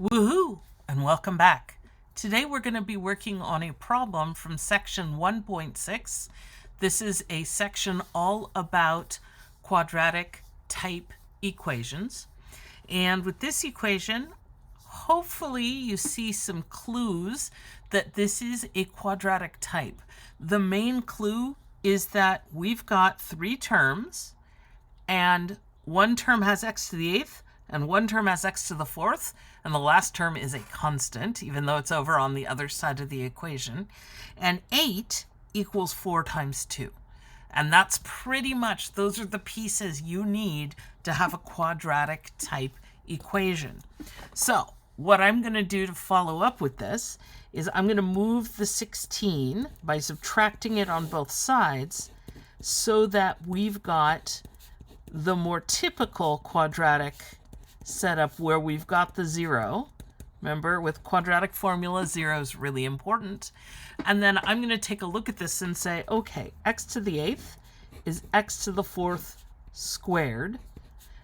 Woohoo! And welcome back. Today we're going to be working on a problem from section 1.6. This is a section all about quadratic type equations. And with this equation, hopefully you see some clues that this is a quadratic type. The main clue is that we've got three terms, and one term has x to the eighth, and one term has x to the fourth, and the last term is a constant, even though it's over on the other side of the equation. And 8 equals 4 times 2. And that's pretty much, those are the pieces you need to have a quadratic type equation. So what I'm going to do to follow up with this is I'm going to move the 16 by subtracting it on both sides so that we've got the more typical quadratic setup where we've got the 0. Remember, with quadratic formula, 0 is really important. And then I'm going to take a look at this and say, okay, x to the 8th is x to the 4th squared.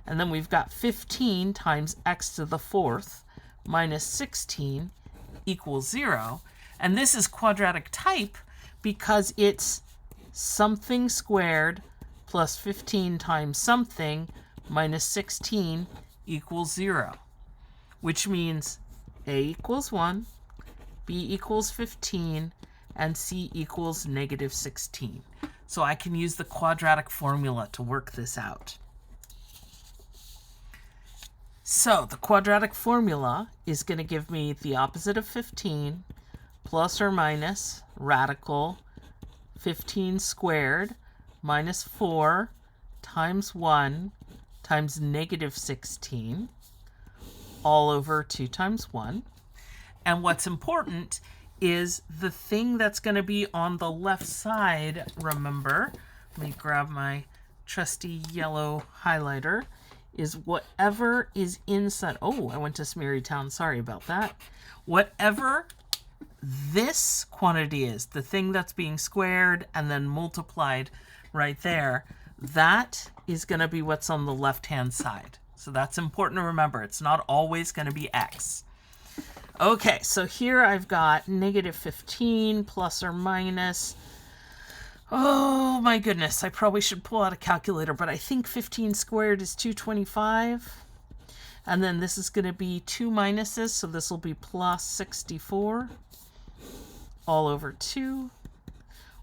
And then we've got 15 times x to the 4th minus 16 equals 0. And this is quadratic type because it's something squared plus 15 times something minus 16 equals 0, which means a equals 1, b equals 15, and c equals negative 16. So I can use the quadratic formula to work this out. So the quadratic formula is going to give me the opposite of 15 plus or minus radical 15 squared minus 4 times 1 times negative 16 all over 2 times 1. And what's important is the thing that's going to be on the left side, remember, let me grab my trusty yellow highlighter, is whatever is inside. Oh, I went to Smarytown, sorry about that. Whatever this quantity is, the thing that's being squared and then multiplied right there, that is going to be what's on the left-hand side. So that's important to remember. It's not always going to be x. Okay, so here I've got negative 15 plus or minus. Oh my goodness, I probably should pull out a calculator, but I think 15 squared is 225. And then this is going to be 2 minuses, so this will be plus 64 all over 2,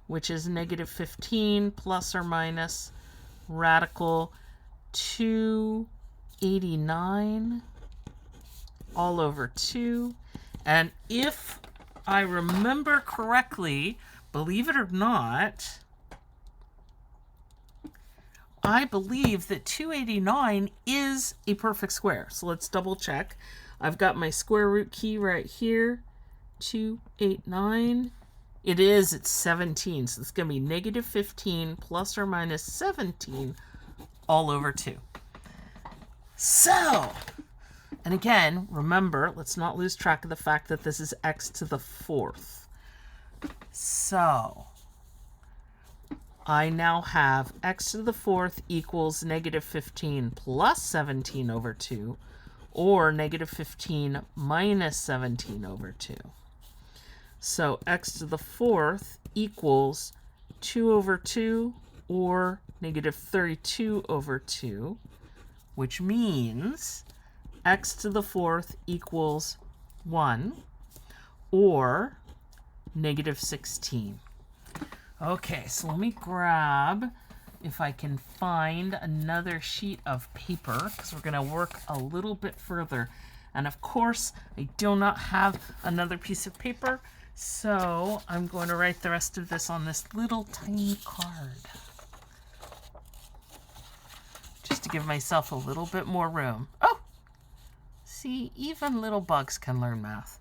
which is negative 15 plus or minus radical 289 all over 2. And if I remember correctly, believe it or not, I believe that 289 is a perfect square. So let's double check. I've got my square root key right here. 289. It is, it's 17. So it's going to be negative 15 plus or minus 17 all over 2. So, and again, remember, let's not lose track of the fact that this is x to the 4th. So, I now have x to the 4th equals negative 15 plus 17 over 2, or negative 15 minus 17 over 2. So x to the 4th equals 2 over 2, or negative 32 over 2, which means x to the 4th equals 1, or negative 16. Okay, so let me grab, if I can find another sheet of paper, because we're going to work a little bit further. And of course, I do not have another piece of paper, so I'm going to write the rest of this on this little tiny card, just to give myself a little bit more room. Oh, see, even little bugs can learn math.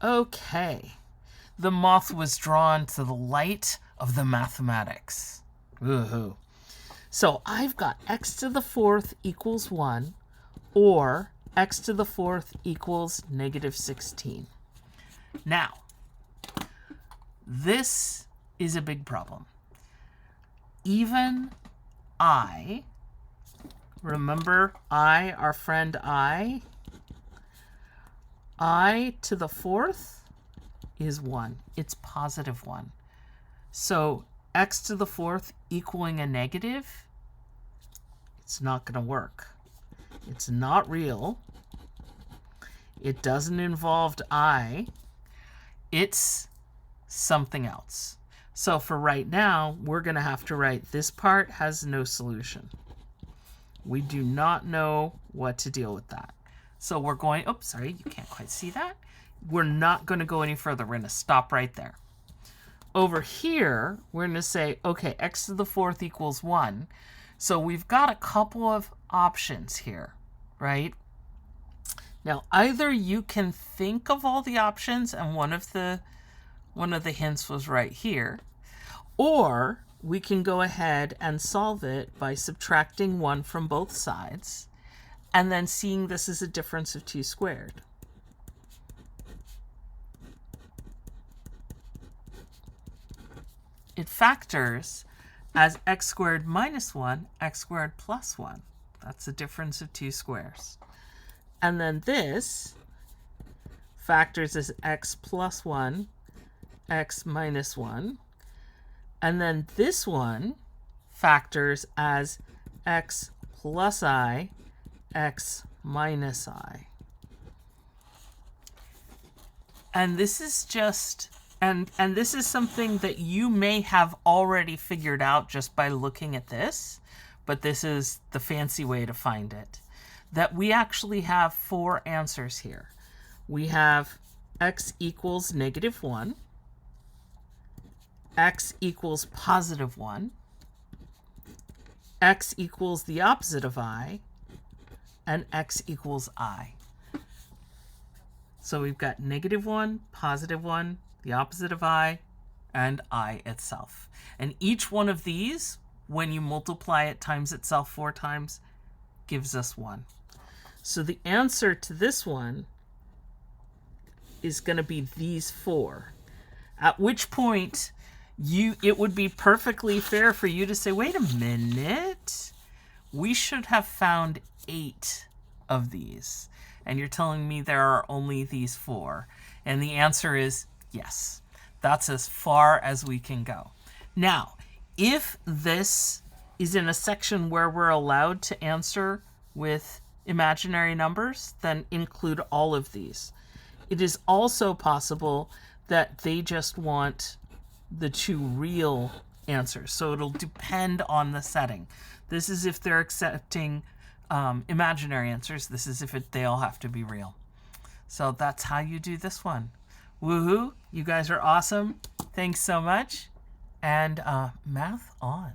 Okay. The moth was drawn to the light of the mathematics. Woohoo. So I've got x to the 4th equals 1, or x to the 4th equals negative 16. Now, this is a big problem. Even I, remember I, our friend I I to the fourth is 1. It's positive 1. So x to the fourth equaling a negative, it's not going to work. It's not real. It doesn't involve I. It's something else. So for right now, we're going to have to write this part has no solution. We do not know what to deal with that. So we're going, oops, sorry, you can't quite see that. We're not going to go any further. We're going to stop right there. Over here, we're going to say, okay, x to the fourth equals 1. So we've got a couple of options here, right? Now, either you can think of all the options, and one of the hints was right here, or we can go ahead and solve it by subtracting 1 from both sides, and then seeing this as a difference of 2 squared. It factors as x squared minus 1, x squared plus 1. That's a difference of 2 squares. And then this factors as x plus 1, x minus 1. And then this one factors as x plus I, x minus I. And this is just, and this is something that you may have already figured out just by looking at this, but this is the fancy way to find it. That we actually have 4 answers here. We have x equals negative 1, x equals positive 1, x equals the opposite of I, and x equals I. So we've got negative 1, positive 1, the opposite of I, and I itself. And each one of these, when you multiply it times itself 4 times, gives us 1. So the answer to this one is going to be these 4. At which point, it would be perfectly fair for you to say, wait a minute, we should have found 8 of these. And you're telling me there are only these 4. And the answer is yes. That's as far as we can go. Now, if this is in a section where we're allowed to answer with imaginary numbers, then include all of these. It is also possible that they just want the 2 real answers. So it'll depend on the setting. This is if they're accepting imaginary answers. This is if they all have to be real. So that's how you do this one. Woohoo! You guys are awesome. Thanks so much. And math on.